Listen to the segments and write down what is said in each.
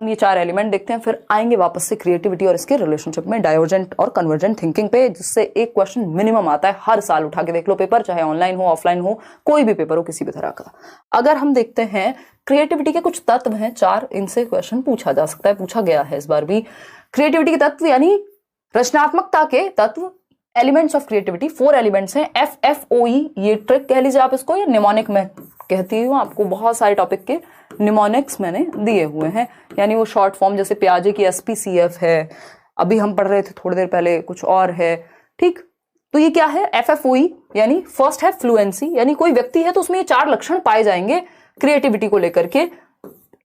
हम ये 4 एलिमेंट देखते हैं, फिर आएंगे वापस से क्रिएटिविटी और इसके रिलेशनशिप में डाइवर्जेंट और कन्वर्जेंट थिंकिंग पे, जिससे एक क्वेश्चन मिनिमम आता है हर साल। उठा के देख लो पेपर, चाहे ऑनलाइन हो ऑफलाइन हो, कोई भी पेपर हो किसी भी तरह का। अगर हम देखते हैं क्रिएटिविटी के कुछ तत्व हैं 4, इनसे क्वेश्चन पूछा जा सकता है, पूछा गया है इस बार भी। क्रिएटिविटी के तत्व यानी रचनात्मकता के तत्व, एलिमेंट्स ऑफ क्रिएटिविटी 4 एलिमेंट्स हैं। FFOE ये ट्रिक कह लीजिए आप इसको, या निमोनिक मैं कहती हूँ आपको, बहुत सारे टॉपिक के निमोनिक्स मैंने दिए हुए हैं, यानी वो शॉर्ट फॉर्म, जैसे पियाजे की SPCF है, अभी हम पढ़ रहे थे थोड़ी देर पहले कुछ और है, ठीक। तो ये क्या है FFOE, यानी फर्स्ट है फ्लुएंसी, यानी कोई व्यक्ति है तो उसमें ये 4 लक्षण पाए जाएंगे क्रिएटिविटी को लेकर के।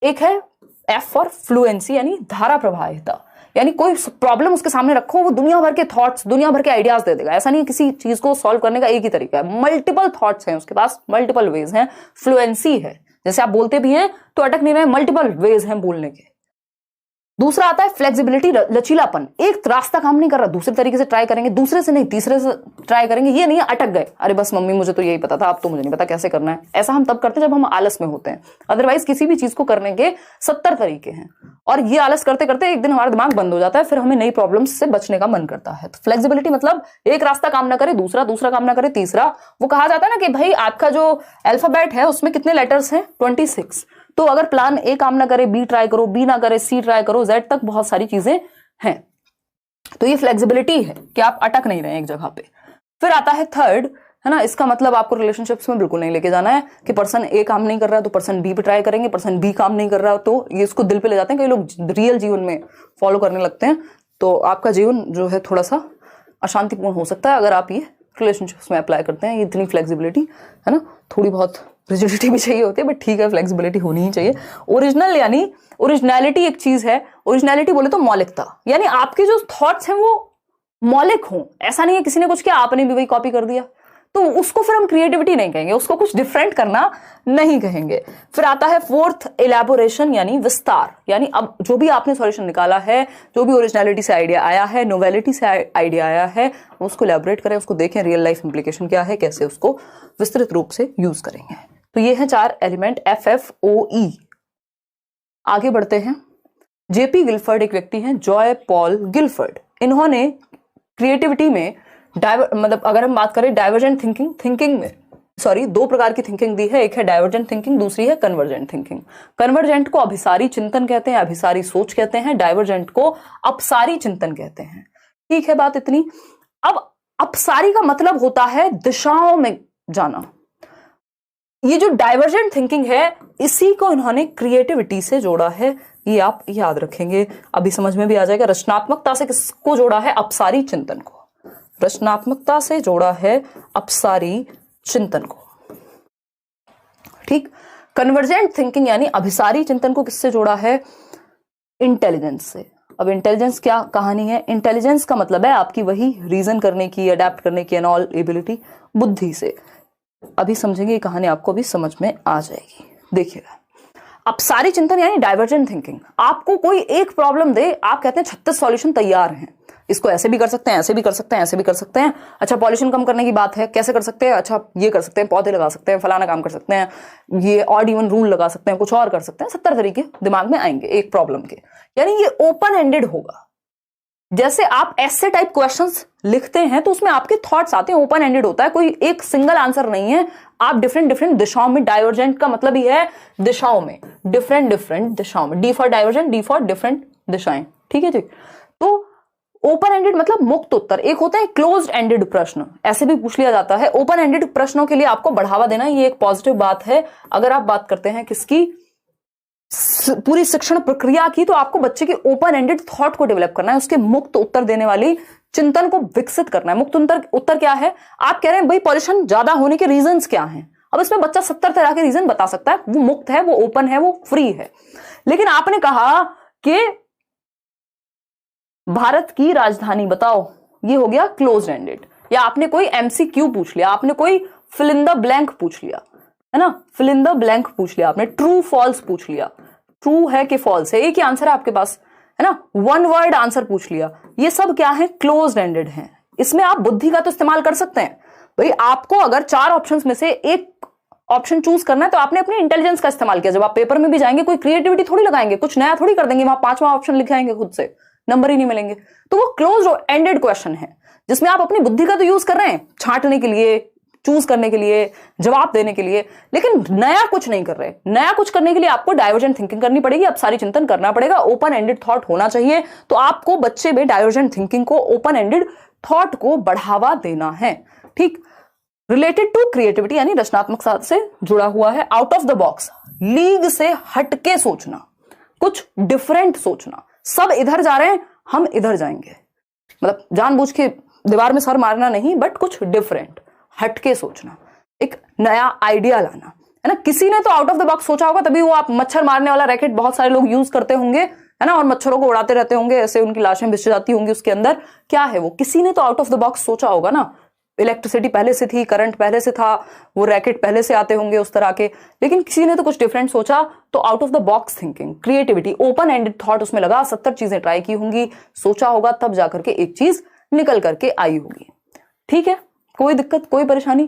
एक है F फॉर फ्लुएंसी, यानी धारा प्रवाहिता, यानी कोई प्रॉब्लम उसके सामने रखो, वो दुनिया भर के थॉट्स, दुनिया भर के आइडियाज दे देगा। ऐसा नहीं है किसी चीज को सॉल्व करने का एक ही तरीका है, मल्टीपल थॉट्स हैं उसके पास, मल्टीपल वेज हैं। फ्लुएंसी है, जैसे आप बोलते भी हैं तो अटक नहीं रहे, मल्टीपल वेज हैं बोलने के। दूसरा आता है फ्लेक्सिबिलिटी, लचीलापन। एक रास्ता काम नहीं कर रहा, दूसरे तरीके से ट्राई करेंगे, दूसरे से नहीं तीसरे से ट्राई करेंगे। ये नहीं है अटक गए, अरे बस मम्मी मुझे तो यही पता था, अब तो मुझे नहीं पता कैसे करना है। ऐसा हम तब करते हैं जब हम आलस में होते हैं, अदरवाइज किसी भी चीज को करने के 70 तरीके हैं, और ये आलस करते करते एक दिन हमारा दिमाग बंद हो जाता है, फिर हमें नई प्रॉब्लम्स से बचने का मन करता है। तो फ्लेक्सिबिलिटी मतलब एक रास्ता काम ना करे दूसरा, दूसरा काम ना करे तीसरा। वो कहा जाता है ना कि भाई आपका जो अल्फाबेट है उसमें कितने लेटर्स हैं, 26। तो अगर प्लान A काम ना करे B ट्राई करो, B ना करे C ट्राई करो, Z तक बहुत सारी चीजें हैं। तो ये फ्लेक्सिबिलिटी है कि आप अटक नहीं रहे एक जगह पे। फिर आता है थर्ड, है ना, इसका मतलब आपको रिलेशनशिप्स में बिल्कुल नहीं लेके जाना है कि पर्सन A काम नहीं कर रहा है तो पर्सन B पे ट्राई करेंगे, पर्सन B काम नहीं कर रहा तो ये इसको दिल पे ले जाते हैं। कई लोग रियल जीवन में फॉलो करने लगते हैं, तो आपका जीवन जो है थोड़ा सा अशांतिपूर्ण हो सकता है अगर आप ये रिलेशनशिप्स में अप्लाई करते हैं। इतनी फ्लेक्सिबिलिटी, है ना, थोड़ी बहुत रिजिडिटी भी चाहिए होती है, बट ठीक है, फ्लेक्सिबिलिटी होनी ही चाहिए। ओरिजिनल यानी ओरिजिनलिटी एक चीज है, ओरिजिनलिटी बोले तो मौलिकता, यानी आपके जो थॉट्स हैं वो मौलिक हों। ऐसा नहीं है किसी ने कुछ किया आपने भी वही कॉपी कर दिया, तो उसको फिर हम क्रिएटिविटी नहीं कहेंगे, उसको कुछ डिफरेंट करना नहीं कहेंगे। फिर आता है फोर्थ इलैबोरेशन, यानी विस्तार, यानी अब जो भी आपने सॉल्यूशन निकाला है, जो भी ओरिजिनलिटी से आइडिया आया है, नोवेलिटी से आइडिया आया है, उसको इलैबोरेट करें, उसको देखें रियल लाइफ इंप्लीकेशन क्या है, कैसे उसको विस्तृत रूप से यूज करेंगे। तो ये हैं 4 एलिमेंट FFOE। आगे बढ़ते हैं। JP गिलफर्ड एक व्यक्ति हैं, जॉय पॉल गिलफर्ड। इन्होंने क्रिएटिविटी में मतलब अगर हम बात करें डाइवर्जेंट थिंकिंग में 2 प्रकार की थिंकिंग दी है। एक है डाइवर्जेंट थिंकिंग, दूसरी है कन्वर्जेंट थिंकिंग। कन्वर्जेंट को अभिसारी चिंतन कहते हैं, अभिसारी सोच कहते हैं। डाइवर्जेंट को अपसारी चिंतन कहते हैं। ठीक है बात इतनी। अब अपसारी का मतलब होता है दिशाओं में जाना। ये जो डाइवर्जेंट थिंकिंग है इसी को इन्होंने क्रिएटिविटी से जोड़ा है, ये आप याद रखेंगे, अभी समझ में भी आ जाएगा। रचनात्मकता से किसको जोड़ा है? अपसारी चिंतन को। रचनात्मकता से जोड़ा है अपसारी चिंतन को। ठीक। कन्वर्जेंट थिंकिंग यानी अभिसारी चिंतन को किससे जोड़ा है? इंटेलिजेंस से। अब इंटेलिजेंस क्या कहानी है? इंटेलिजेंस का मतलब है आपकी वही रीजन करने की, अडेप्ट करने की एंड ऑल एबिलिटी, बुद्धि से। अभी समझेंगे ये कहानी, आपको भी समझ में आ जाएगी। देखिएगा, अपसारी चिंतन यानी डाइवर्जेंट थिंकिंग। आपको कोई एक प्रॉब्लम दे, आप कहते हैं 36 सॉल्यूशन तैयार हैं, इसको ऐसे भी कर सकते हैं, ऐसे भी कर सकते हैं, ऐसे भी कर सकते हैं। अच्छा पॉल्यूशन कम करने की बात है, कैसे कर सकते हैं? अच्छा ये कर सकते हैं, पौधे लगा सकते हैं, फलाना काम कर सकते हैं, ये ऑड इवन रूल लगा सकते हैं, कुछ और कर सकते हैं। 70 तरीके दिमाग में आएंगे एक प्रॉब्लम के, यानी ये ओपन एंडेड होगा। जैसे आप ऐसे टाइप क्वेश्चंस लिखते हैं तो उसमें आपके थॉट्स आते हैं, ओपन एंडेड होता है, कोई एक सिंगल आंसर नहीं है। आप डिफरेंट डिफरेंट दिशाओं में, डाइवर्जेंट का मतलब ही है दिशाओं में, डिफरेंट डिफरेंट दिशाओं में, D for divergent, D for different दिशाएं। ठीक है जी। तो ओपन एंडेड मतलब मुक्त उत्तर। एक होता है क्लोज्ड एंडेड प्रश्न, ऐसे भी पूछ लिया जाता है। ओपन एंडेड प्रश्नों के लिए आपको बढ़ावा देना, ये एक पॉजिटिव बात है। अगर आप बात करते हैं किसकी, पूरी शिक्षण प्रक्रिया की, तो आपको बच्चे के ओपन एंडेड थॉट को डेवलप करना है, उसके मुक्त उत्तर देने वाली चिंतन को विकसित करना है। मुक्त उत्तर क्या है? आप कह रहे हैं भाई पॉल्यूशन ज्यादा होने के रीजंस क्या हैं? अब इसमें बच्चा 70 तरह के रीजन बता सकता है, वो मुक्त है, वो ओपन है, वो फ्री है। लेकिन आपने कहा कि भारत की राजधानी बताओ, ये हो गया क्लोज एंडेड। या आपने कोई MCQ पूछ लिया, आपने कोई फिल इन द ब्लैंक पूछ लिया, है ना, फिल इन द ब्लैंक पूछ लिया आपने, ट्रू फॉल्स पूछ लिया, ट्रू है कि फॉल्स है, एक ही आंसर है आपके पास, है ना, वन वर्ड आंसर पूछ लिया। ये सब क्या है? क्लोज एंडेड है। इसमें आप बुद्धि का तो इस्तेमाल कर सकते हैं। भाई आपको अगर 4 ऑप्शंस में से एक ऑप्शन चूज करना है तो आपने अपनी इंटेलिजेंस का इस्तेमाल किया। जब आप पेपर में भी जाएंगे कोई क्रिएटिविटी थोड़ी लगाएंगे, कुछ नया थोड़ी कर देंगे, वहां 5वां ऑप्शन लिखाएंगे खुद से, नंबर ही नहीं मिलेंगे। तो वो क्लोज एंडेड क्वेश्चन है जिसमें आप अपनी बुद्धि का तो यूज कर रहे हैं छांटने के लिए, चूज करने के लिए, जवाब देने के लिए, लेकिन नया कुछ नहीं कर रहे। नया कुछ करने के लिए आपको डाइवर्जेंट थिंकिंग करनी पड़ेगी, अब सारी चिंतन करना पड़ेगा, ओपन एंडेड थॉट होना चाहिए। तो आपको बच्चे में डाइवर्जेंट थिंकिंग को, ओपन एंडेड थॉट को बढ़ावा देना है। ठीक, रिलेटेड टू क्रिएटिविटी यानी रचनात्मकता से जुड़ा हुआ है। Out of the box, league से हटके सोचना, कुछ डिफरेंट सोचना। सब इधर जा रहे हैं, हम इधर जाएंगे, मतलब जानबूझ के दीवार में सर मारना नहीं, बट कुछ डिफरेंट, हटके सोचना, एक नया आइडिया लाना, है ना। किसी ने तो आउट ऑफ द बॉक्स सोचा होगा, तभी वो आप मच्छर मारने वाला रैकेट बहुत सारे लोग यूज करते होंगे, है ना, और मच्छरों को उड़ाते रहते होंगे, ऐसे उनकी लाशें बिछ जाती होंगी उसके अंदर। क्या है वो? किसी ने तो आउट ऑफ द बॉक्स सोचा होगा ना। इलेक्ट्रिसिटी पहले से थी, करंट पहले से था, वो रैकेट पहले से आते होंगे उस तरह के, लेकिन किसी ने तो कुछ डिफरेंट सोचा। तो out of the box thinking, creativity, open ended thought उसमें लगा, 70 चीजें ट्राई की होंगी, सोचा होगा, तब जाकर के एक चीज निकल करके आई होगी। ठीक है, कोई दिक्कत, कोई परेशानी?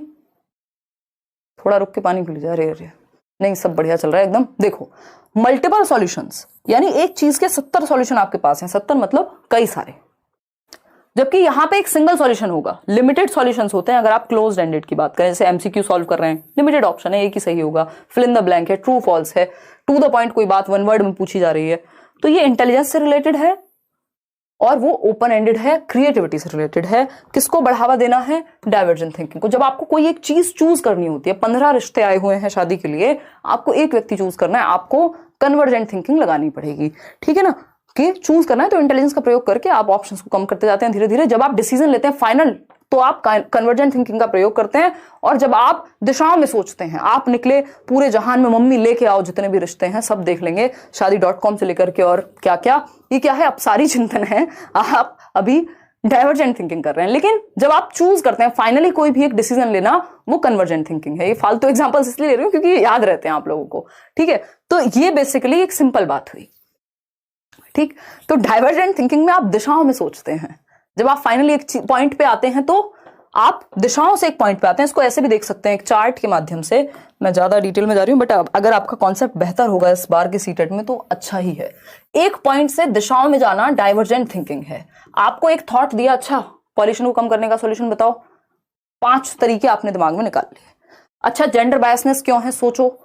थोड़ा रुक के पानी पी लीजिए। अरे अरे नहीं, सब बढ़िया चल रहा है एकदम। देखो, मल्टीपल सॉल्यूशंस यानी एक चीज के 70 सॉल्यूशन आपके पास हैं। 70 मतलब कई सारे, जबकि यहां पे एक सिंगल सॉल्यूशन होगा। लिमिटेड सॉल्यूशंस होते हैं अगर आप क्लोज्ड एंडेड की बात करें, जैसे एमसीक्यू सॉल्व कर रहे हैं, लिमिटेड ऑप्शन है, एक ही सही होगा, फिल इन द ब्लैंक है, ट्रू फॉल्स है, टू द पॉइंट कोई बात वन वर्ड में पूछी जा रही है। तो ये इंटेलिजेंस से रिलेटेड है और वो ओपन एंडेड है, क्रिएटिविटी से रिलेटेड है। किसको बढ़ावा देना है? डाइवर्जेंट थिंकिंग को। जब आपको कोई एक चीज चूज करनी होती है, 15 रिश्ते आए हुए हैं शादी के लिए, आपको एक व्यक्ति चूज करना है, आपको कन्वर्जेंट थिंकिंग लगानी पड़ेगी। ठीक है ना, कि चूज करना है तो इंटेलिजेंस का प्रयोग करके आप ऑप्शंस को कम करते जाते हैं धीरे धीरे। जब आप डिसीजन लेते हैं फाइनल, तो आप कन्वर्जेंट थिंकिंग का प्रयोग करते हैं। और जब आप दिशाओं में सोचते हैं, आप निकले पूरे जहान में, मम्मी लेके आओ जितने भी रिश्ते हैं सब देख लेंगे, शादी.com से लेकर के और क्या क्या, ये क्या है, अब सारी चिंतन है, आप अभी डाइवर्जेंट थिंकिंग कर रहे हैं। लेकिन जब आप चूज करते हैं फाइनली कोई भी एक डिसीजन लेना, वो कन्वर्जेंट थिंकिंग है। ये फालतू एग्जांपल्स इसलिए ले रही हूं क्योंकि ये याद रहते हैं आप लोगों को। ठीक है, तो ये बेसिकली एक सिंपल बात हुई। ठीक, तो डाइवर्जेंट थिंकिंग में आप दिशाओं में सोचते हैं। जब आप फाइनली एक पॉइंट पे आते हैं तो आप दिशाओं से एक पॉइंट पे आते हैं। इसको ऐसे भी देख सकते हैं एक चार्ट के माध्यम से। मैं ज्यादा डिटेल में जा रही हूं, बट अगर आपका कॉन्सेप्ट बेहतर होगा इस बार के सीटेट में तो अच्छा ही है। एक पॉइंट से दिशाओं में जाना डाइवर्जेंट थिंकिंग है। आपको एक थॉट दिया, अच्छा पॉल्यूशन को कम करने का सोल्यूशन बताओ, 5 तरीके आपने दिमाग में निकाल लिए। अच्छा, जेंडर बायसनेस क्यों है, सोचो।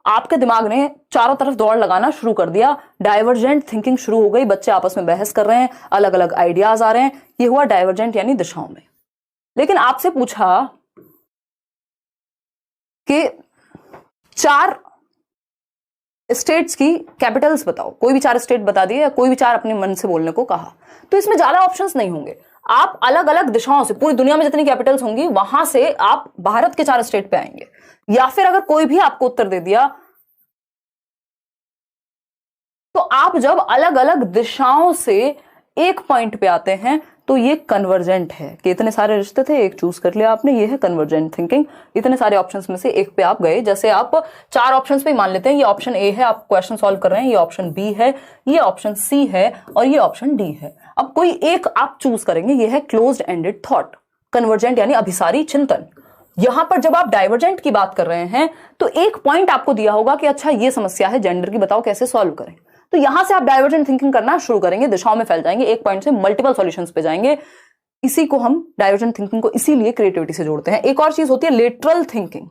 आपके दिमाग ने चारों तरफ दौड़ लगाना शुरू कर दिया, डाइवर्जेंट थिंकिंग शुरू हो गई, बच्चे आपस में बहस कर रहे हैं, अलग अलग आइडियाज आ रहे हैं। ये हुआ डाइवर्जेंट यानी दिशाओं में। लेकिन आपसे पूछा कि 4 स्टेट्स की कैपिटल्स बताओ, कोई भी 4 स्टेट बता दिए या कोई भी 4 अपने मन से बोलने को कहा, तो इसमें ज्यादा ऑप्शंस नहीं होंगे। आप अलग अलग दिशाओं से, पूरी दुनिया में जितनी कैपिटल्स होंगी वहां से आप भारत के 4 स्टेट पे आएंगे। या फिर अगर कोई भी आपको उत्तर दे दिया, तो आप जब अलग अलग दिशाओं से एक पॉइंट पे आते हैं तो ये कन्वर्जेंट है कि इतने सारे रिश्ते थे, एक चूज कर लिया आपने, ये है कन्वर्जेंट थिंकिंग। इतने सारे ऑप्शंस में से एक पे आप गए। जैसे आप 4 ऑप्शंस पे मान लेते हैं, ये ऑप्शन ए है, आप क्वेश्चन सॉल्व कर रहे हैं, ये ऑप्शन बी है, ये ऑप्शन सी है और ये ऑप्शन डी है। अब कोई एक आप चूज करेंगे, ये है क्लोज्ड एंडेड थॉट। कन्वर्जेंट यानी अभिसारी चिंतन। यहां पर जब आप डाइवर्जेंट की बात कर रहे हैं तो एक पॉइंट आपको दिया होगा कि अच्छा ये समस्या है जेंडर की, बताओ कैसे सॉल्व करें। तो यहां से आप डाइवर्जेंट थिंकिंग करना शुरू करेंगे, दिशाओं में फैल जाएंगे, एक पॉइंट से मल्टीपल सॉल्यूशंस पे जाएंगे। इसी को हम डाइवर्जेंट थिंकिंग को इसीलिए क्रिएटिविटी से जोड़ते हैं। एक और चीज होती है लेटरल थिंकिंग।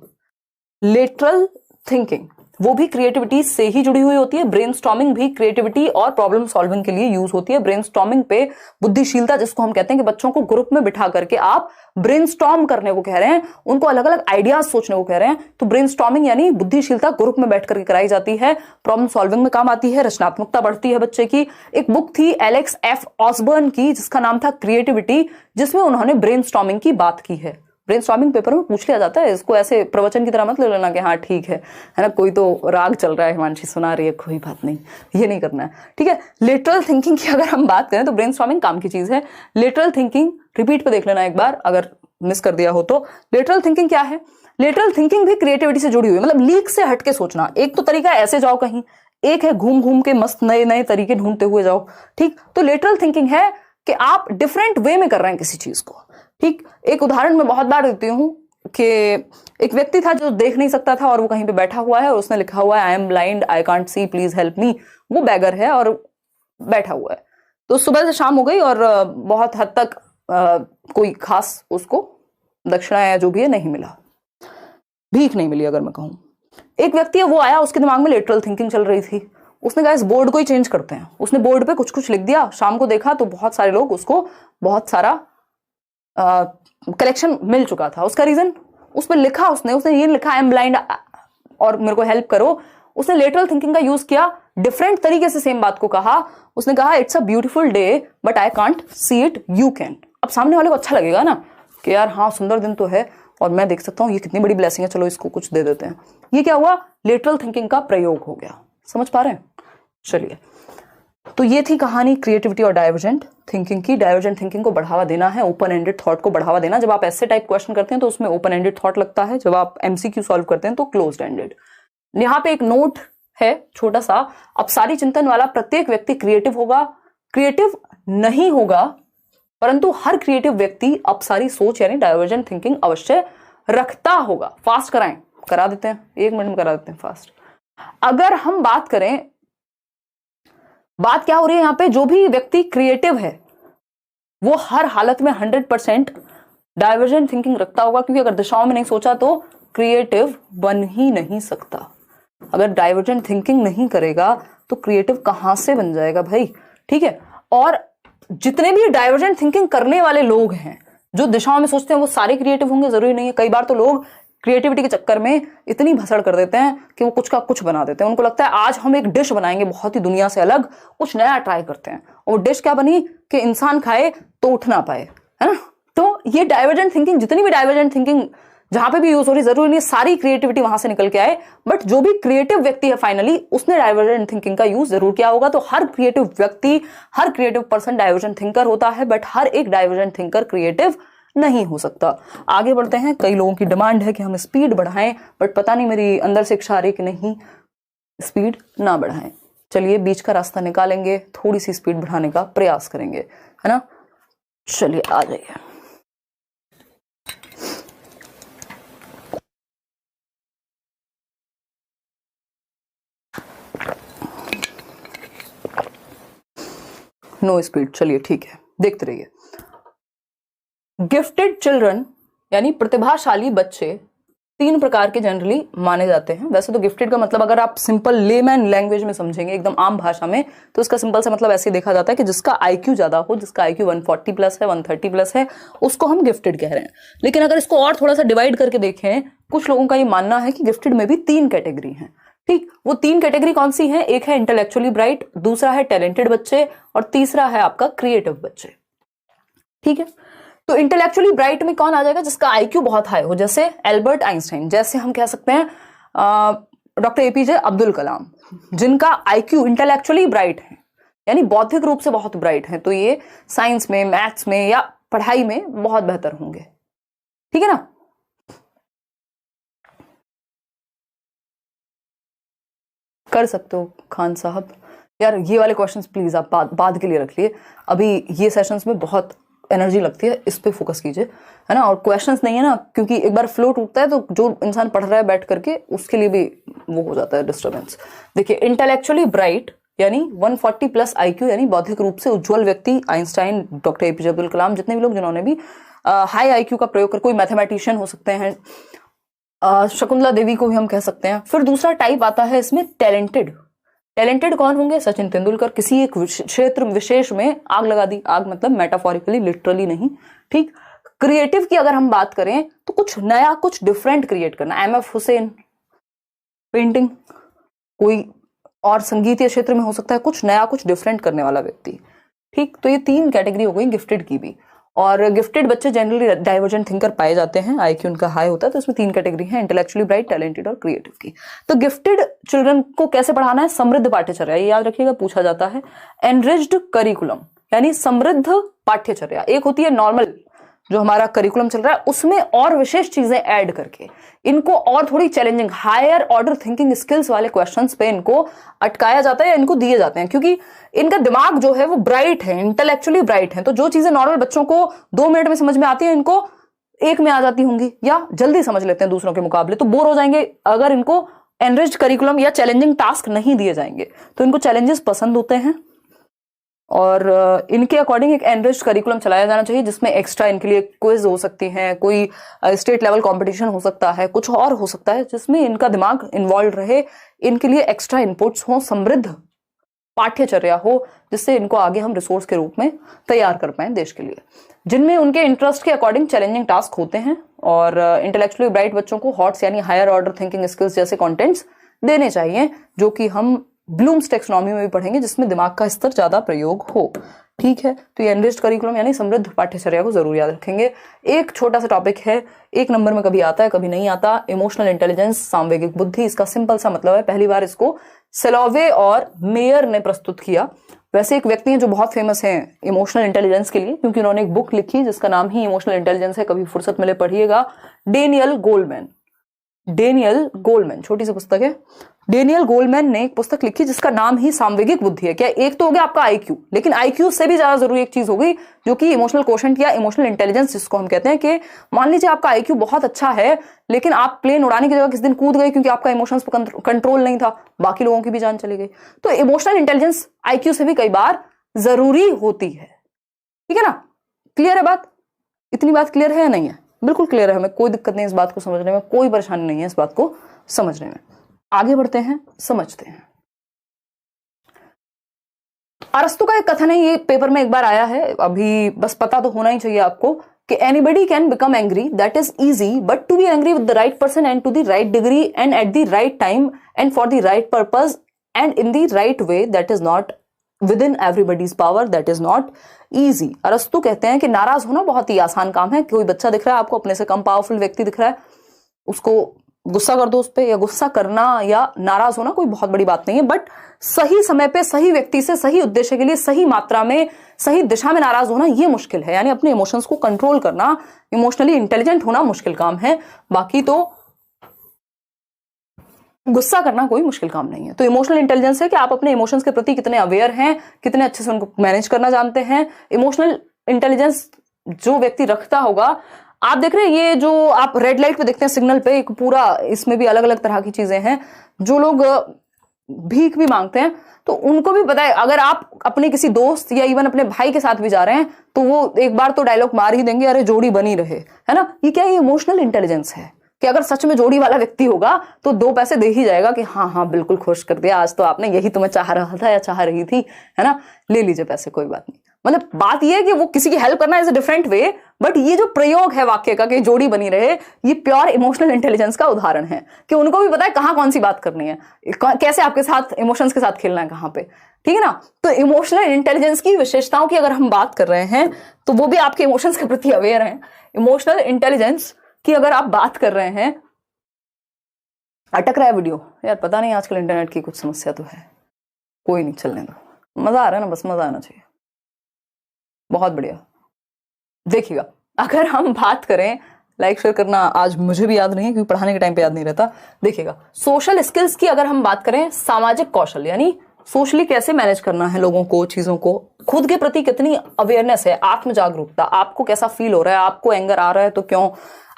लेटरल थिंकिंग वो भी क्रिएटिविटी से ही जुड़ी हुई होती है। ब्रेनस्टॉर्मिंग भी क्रिएटिविटी और प्रॉब्लम सॉल्विंग के लिए यूज होती है। ब्रेनस्टॉर्मिंग पे बुद्धिशीलता, जिसको हम कहते हैं कि बच्चों को ग्रुप में बिठा करके आप ब्रेनस्टॉर्म करने को कह रहे हैं, उनको अलग अलग आइडियाज सोचने को कह रहे हैं। तो ब्रेनस्टॉर्मिंग यानी बुद्धिशीलता ग्रुप में बैठ करके कराई जाती है, प्रॉब्लम सॉल्विंग में काम आती है, रचनात्मकता बढ़ती है बच्चे की। एक बुक थी एलेक्स एफ ऑसबर्न की जिसका नाम था क्रिएटिविटी, जिसमें उन्होंने ब्रेनस्टॉर्मिंग की बात की है। ब्रेनस्टॉर्मिंग पेपर में पूछ लिया जाता है, इसको ऐसे प्रवचन की तरह मत ले लेना कि हाँ ठीक है ना, कोई तो राग चल रहा है, हिमांशी सुना रही है, कोई बात नहीं, ये नहीं करना है। ठीक है, लेटरल थिंकिंग की अगर हम बात करें तो ब्रेनस्टॉर्मिंग काम की चीज है। लेटरल थिंकिंग रिपीट पे देख लेना एक बार अगर मिस कर दिया हो तो। लेटरल थिंकिंग क्या है? लेटरल थिंकिंग भी क्रिएटिविटी से जुड़ी हुई है, मतलब लीक से हटके सोचना। एक तो तरीका ऐसे जाओ कहीं, एक है घूम घूम के मस्त नए नए तरीके ढूंढते हुए जाओ। ठीक, तो लेटरल थिंकिंग है कि आप डिफरेंट वे में कर रहे हैं किसी चीज को। ठीक, एक उदाहरण मैं बहुत बार देती हूं, कि एक व्यक्ति था जो देख नहीं सकता था और वो कहीं पे बैठा हुआ है और उसने लिखा हुआ है I am blind, I can't see, please help me. वो बैगर है और बैठा हुआ है। तो सुबह से शाम हो गई और बहुत हद तक कोई खास उसको दक्षिणा या जो भी है नहीं मिला, भीख नहीं मिली अगर मैं कहूं। एक व्यक्ति है वो आया, उसके दिमाग में लेटरल थिंकिंग चल रही थी। उसने कहा इस बोर्ड को ही चेंज करते हैं। उसने बोर्ड पे कुछ कुछ लिख दिया। शाम को देखा तो बहुत सारे लोग उसको बहुत सारा कलेक्शन मिल चुका था। उसका रीजन उस पर लिखा, उसने ये लिखा आई एम ब्लाइंड और मेरे को हेल्प करो। उसने लेटरल थिंकिंग का यूज किया, डिफरेंट तरीके से सेम बात को कहा। उसने कहा it's a beautiful day but I can't see it, you can. अब सामने वाले को अच्छा लगेगा ना कि यार हाँ सुंदर दिन तो है और मैं देख सकता हूँ, ये कितनी बड़ी ब्लेसिंग है, चलो इसको कुछ दे देते हैं। ये क्या हुआ? लेटरल थिंकिंग का प्रयोग हो गया। समझ पा रहे हैं? चलिए, तो ये थी कहानी क्रिएटिविटी और डाइवर्जेंट थिंकिंग की। डाइवर्जेंट थिंकिंग को बढ़ावा देना है, ओपन एंडेड थॉट को बढ़ावा देना। जब आप ऐसे टाइप क्वेश्चन करते हैं तो उसमें ओपन एंडेड थॉट लगता है, जब आप एमसीक्यू सॉल्व करते हैं तो क्लोज्ड एंडेड। यहाँ पे एक नोट है छोटा सा, अब सारी चिंतन वाला प्रत्येक व्यक्ति क्रिएटिव होगा, क्रिएटिव नहीं होगा, परंतु हर क्रिएटिव व्यक्ति अपसारी सोच यानी डाइवर्जेंट थिंकिंग अवश्य रखता होगा। फास्ट कराएं, करा देते हैं, 1 मिनट में करा देते हैं फास्ट। अगर हम बात करें, बात क्या हो रही है यहाँ पे, जो भी व्यक्ति क्रिएटिव है वो हर हालत में 100% डाइवर्जेंट थिंकिंग रखता होगा, क्योंकि अगर दिशाओं में नहीं सोचा तो क्रिएटिव बन ही नहीं सकता। अगर डाइवर्जेंट थिंकिंग नहीं करेगा तो क्रिएटिव कहां से बन जाएगा भाई? ठीक है। और जितने भी डाइवर्जेंट थिंकिंग करने वाले लोग हैं, जो दिशाओं में सोचते हैं, वो सारे क्रिएटिव होंगे जरूरी नहीं है। कई बार तो लोग क्रिएटिविटी के चक्कर में इतनी भसड़ कर देते हैं कि वो कुछ का कुछ बना देते हैं। उनको लगता है आज हम एक डिश बनाएंगे बहुत ही दुनिया से अलग, कुछ नया ट्राई करते हैं, और डिश क्या बनी कि इंसान खाए तो उठ ना पाए, है ना। तो ये डाइवर्जेंट थिंकिंग, जितनी भी डाइवर्जेंट थिंकिंग जहां पे भी यूज हो रही, जरूरी नहीं सारी क्रिएटिविटी वहां से निकल के आए, बट जो भी क्रिएटिव व्यक्ति है फाइनली उसने डाइवर्जेंट थिंकिंग का यूज जरूर किया होगा। तो हर क्रिएटिव व्यक्ति, हर क्रिएटिव पर्सन डाइवर्जेंट थिंकर होता है, बट हर एक डाइवर्जेंट थिंकर क्रिएटिव नहीं हो सकता। आगे बढ़ते हैं। कई लोगों की डिमांड है कि हम स्पीड बढ़ाएं, बट पता नहीं मेरी अंदर से इच्छा आ रही कि नहीं, स्पीड ना बढ़ाएं। चलिए बीच का रास्ता निकालेंगे, थोड़ी सी स्पीड बढ़ाने का प्रयास करेंगे, है ना। चलिए आ जाइए। नो स्पीड, चलिए ठीक है, देखते रहिए। गिफ्टेड चिल्ड्रन यानी प्रतिभाशाली बच्चे 3 प्रकार के जनरली माने जाते हैं। वैसे तो गिफ्टेड का मतलब अगर आप सिंपल लेमैन लैंग्वेज में समझेंगे, एकदम आम भाषा में, तो इसका सिंपल से मतलब ऐसे देखा जाता है कि जिसका आईक्यू ज्यादा हो, जिसका आईक्यू 140 प्लस है, 130 प्लस है, उसको हम गिफ्टेड कह रहे हैं। लेकिन अगर इसको और थोड़ा सा डिवाइड करके देखें, कुछ लोगों का ये मानना है कि गिफ्टेड में भी 3 कैटेगरी हैं। ठीक, वो 3 कैटेगरी कौन सी है? एक है इंटेलेक्चुअली ब्राइट, दूसरा है टैलेंटेड बच्चे, और तीसरा है आपका क्रिएटिव बच्चे। ठीक है, तो इंटेलेक्चुअली ब्राइट में कौन आ जाएगा? जिसका आईक्यू बहुत हाई हो, जैसे एल्बर्ट आइंस्टाइन, जैसे हम कह सकते हैं डॉक्टर एपीजे अब्दुल कलाम, जिनका आईक्यू इंटेलेक्चुअली ब्राइट है, यानी बौद्धिक रूप से बहुत ब्राइट है। तो ये साइंस में, मैथ्स में या पढ़ाई में बहुत बेहतर होंगे। ठीक है ना। कर सकते हो खान साहब। यार ये वाले क्वेश्चंस प्लीज आप बाद के लिए रख लिए, अभी ये सेशंस में बहुत एनर्जी लगती है, इस पे फोकस कीजिए, है ना। और क्वेश्चंस नहीं है ना, क्योंकि एक बार फ्लो टूटता है तो जो इंसान पढ़ रहा है बैठ करके, उसके लिए भी वो हो जाता है डिस्टर्बेंस। देखिए, इंटेलेक्चुअली ब्राइट यानी 140 प्लस आईक्यू, यानी बौद्धिक रूप से उज्ज्वल व्यक्ति, Einstein, doctor APJ Abdul Kalam, जितने भी लोग जिन्होंने भी हाई आईक्यू का प्रयोग कर, कोई मैथमेटिशियन हो सकते हैं, शकुंतला देवी को भी हम कह सकते हैं। फिर दूसरा टाइप आता है इसमें टैलेंटेड। टैलेंटेड कौन होंगे? सचिन तेंदुलकर। किसी एक क्षेत्र विशेष में आग लगा दी, आग मतलब मेटाफोरिकली, लिटरली नहीं। ठीक। क्रिएटिव की अगर हम बात करें तो कुछ नया, कुछ डिफरेंट क्रिएट करना। एमएफ हुसैन, पेंटिंग, कोई और संगीतीय क्षेत्र में हो सकता है, कुछ नया, कुछ डिफरेंट करने वाला व्यक्ति। ठीक, तो ये 3 कैटेगरी हो गई गिफ्टेड की भी। और गिफ्टेड बच्चे जनरली डाइवर्जेंट थिंकर पाए जाते हैं, आईक्यू उनका हाई होता है। तो इसमें 3 कैटेगरी है, इंटेलेक्चुअली ब्राइट, टैलेंटेड और क्रिएटिव की। तो गिफ्टेड चिल्ड्रन को कैसे पढ़ाना है? समृद्ध पाठ्यचर्या, ये याद रखिएगा, पूछा जाता है। एनरिच्ड करिकुलम यानी समृद्ध पाठ्यचर्या। एक होती है नॉर्मल, जो हमारा करिकुलम चल रहा है, उसमें और विशेष चीजें ऐड करके इनको और थोड़ी challenging, higher order thinking skills वाले क्वेश्चंस पे इनको अटकाया जाता है या इनको दिए जाते हैं, क्योंकि इनका दिमाग जो है वो ब्राइट है, इंटेलेक्चुअली ब्राइट है। तो जो चीजें नॉर्मल बच्चों को 2 मिनट में समझ में आती है, इनको एक में आ जाती होंगी या जल्दी समझ लेते हैं दूसरों के मुकाबले, तो बोर हो जाएंगे अगर इनको एनरिच्ड करिकुलम या चैलेंजिंग टास्क नहीं दिए जाएंगे। तो इनको चैलेंजेस पसंद होते हैं और इनके अकॉर्डिंग एक एनरिच्ड करिकुलम चलाया जाना चाहिए जिसमें एक्स्ट्रा इनके लिए क्विज हो सकती हैं, कोई स्टेट लेवल कंपटीशन हो सकता है, कुछ और हो सकता है जिसमें इनका दिमाग इन्वॉल्व रहे, इनके लिए एक्स्ट्रा इनपुट्स हो, समृद्ध पाठ्यचर्या हो, जिससे इनको आगे हम रिसोर्स के रूप में तैयार कर पाए देश के लिए, जिनमें उनके इंटरेस्ट के अकॉर्डिंग चैलेंजिंग टास्क होते हैं। और इंटेलेक्चुअली ब्राइट बच्चों को हॉट्स यानी हायर ऑर्डर थिंकिंग स्किल्स जैसे कंटेंट्स देने चाहिए, जो कि हम ब्लूम्स टेक्सोनॉमी में भी पढ़ेंगे, जिसमें दिमाग का स्तर ज्यादा प्रयोग हो। ठीक है, तो ये एनरिच्ड करिकुलम यानी समृद्ध पाठ्यचर्या को जरूर याद रखेंगे। एक छोटा सा टॉपिक है, एक नंबर में कभी आता है कभी नहीं आता, इमोशनल इंटेलिजेंस, सामवेगिक बुद्धि। इसका सिंपल सा मतलब है, पहली बार इसको सेलोवे और मेयर ने प्रस्तुत किया। वैसे एक व्यक्ति हैं जो बहुत फेमस हैं इमोशनल इंटेलिजेंस के लिए, क्योंकि उन्होंने एक बुक लिखी जिसका नाम ही इमोशनल इंटेलिजेंस है, कभी फुर्सत मिले पढ़िएगा। डेनियल गोलमैन, डेनियल गोलमैन, छोटी सी पुस्तक है। डेनियल गोलमैन ने एक पुस्तक लिखी जिसका नाम ही सामवेगिक बुद्धि है। क्या एक तो हो गया आपका आईक्यू, लेकिन आईक्यू से भी ज्यादा जरूरी एक चीज हो गई जो कि इमोशनल कोशेंट या इमोशनल इंटेलिजेंस, जिसको हम कहते हैं कि मान लीजिए आपका आईक्यू बहुत अच्छा है, लेकिन आप प्लेन उड़ाने की जगह किस दिन कूद गए क्योंकि आपका इमोशंस पर कंट्रोल नहीं था, बाकी लोगों की भी जान चली गई। तो इमोशनल इंटेलिजेंस आईक्यू से भी कई बार जरूरी होती है। ठीक है ना, क्लियर है बात? इतनी बात क्लियर है या नहीं है? बिल्कुल क्लियर है, हमें कोई दिक्कत नहीं इस बात को समझने में, कोई परेशानी नहीं है इस बात को समझने में। आगे बढ़ते हैं, समझते हैं। अरस्तु का एक कथन है, ये पेपर में एक बार आया है, अभी बस पता तो होना ही चाहिए आपको कि anybody can become angry, that is easy, but to be angry with the right person and to the right degree and at the right time and for the right purpose and in the right way, that is not within everybody's power, that is not easy. अरस्तु कहते हैं कि नाराज होना बहुत ही आसान काम है। कोई बच्चा दिख रहा है आपको, अपने से कम पावरफुल व्यक्ति दिख रहा है, उसको गुस्सा कर दो उस पर, या गुस्सा करना या नाराज होना कोई बहुत बड़ी बात नहीं है, बट सही समय पे सही व्यक्ति से सही उद्देश्य के लिए सही मात्रा में सही दिशा में नाराज होना ये मुश्किल है। यानी अपने इमोशंस को कंट्रोल करना, इमोशनली इंटेलिजेंट होना मुश्किल काम है, बाकी तो गुस्सा करना कोई मुश्किल काम नहीं है। तो इमोशनल इंटेलिजेंस है कि आप अपने इमोशंस के प्रति कितने अवेयर हैं, कितने अच्छे से उनको मैनेज करना जानते हैं। इमोशनल इंटेलिजेंस जो व्यक्ति रखता होगा, आप देख रहे हैं ये जो आप रेड लाइट पे देखते हैं सिग्नल पे, एक पूरा इसमें भी अलग अलग तरह की चीजें हैं। जो लोग भीख भी मांगते हैं तो उनको भी पता है, अगर आप अपने किसी दोस्त या इवन अपने भाई के साथ भी जा रहे हैं तो वो एक बार तो डायलॉग मार ही देंगे, अरे जोड़ी बनी रहे, है ना। ये क्या है? इमोशनल इंटेलिजेंस है कि अगर सच में जोड़ी वाला व्यक्ति होगा तो 2 पैसे दे ही जाएगा कि हाँ हाँ बिल्कुल खुश कर दिया, आज तो आपने, यही तो मैं चाह रहा था या चाह रही थी, है ना, ले लीजिए पैसे, कोई बात नहीं। मतलब बात यह है कि वो किसी की हेल्प करना is a different way, but ये जो प्रयोग है वाक्य का कि जोड़ी बनी रहे, ये प्योर इमोशनल इंटेलिजेंस का उदाहरण है कि उनको भी पता है कहाँ कौन सी बात करनी है, कैसे आपके साथ इमोशंस के साथ खेलना है, कहाँ पे। ठीक है ना। तो इमोशनल इंटेलिजेंस की विशेषताओं की अगर हम बात कर रहे हैं तो वो भी आपके इमोशंस के प्रति अवेयर हैं। इमोशनल इंटेलिजेंस की अगर आप बात कर रहे हैं, अटक रहा है वीडियो यार, पता नहीं आजकल इंटरनेट की कुछ समस्या तो है, कोई नहीं, चलने दो, मजा आ रहा है ना, बस मजा आना चाहिए। बहुत बढ़िया, देखिएगा अगर हम बात करें, लाइक शेयर करना आज मुझे भी याद नहीं है क्योंकि पढ़ाने के टाइम पे याद नहीं रहता। देखिएगा सोशल स्किल्स की अगर हम बात करें, सामाजिक कौशल यानी सोशली कैसे मैनेज करना है लोगों को, चीजों को, खुद के प्रति कितनी अवेयरनेस है, आत्म जागरूकता, आपको कैसा फील हो रहा है, आपको एंगर आ रहा है तो क्यों,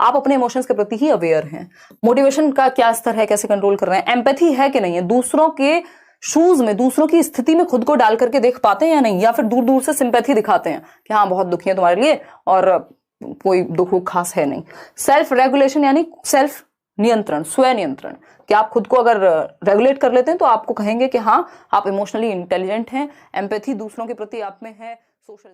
आप अपने इमोशंस के प्रति ही अवेयर हैं, मोटिवेशन का क्या स्तर है, कैसे कंट्रोल कर रहे हैं, एम्पैथी है कि नहीं है, दूसरों के शूज में, दूसरों की स्थिति में खुद को डाल करके देख पाते हैं या नहीं, या फिर दूर दूर से सिंपैथी दिखाते हैं कि हाँ बहुत दुखी है तुम्हारे लिए और कोई दुख खास है नहीं। सेल्फ रेगुलेशन यानी सेल्फ नियंत्रण, स्व नियंत्रण, कि आप खुद को अगर रेगुलेट कर लेते हैं तो आपको कहेंगे कि हाँ आप इमोशनली इंटेलिजेंट हैं। एम्पैथी दूसरों के प्रति आप में है। सोशल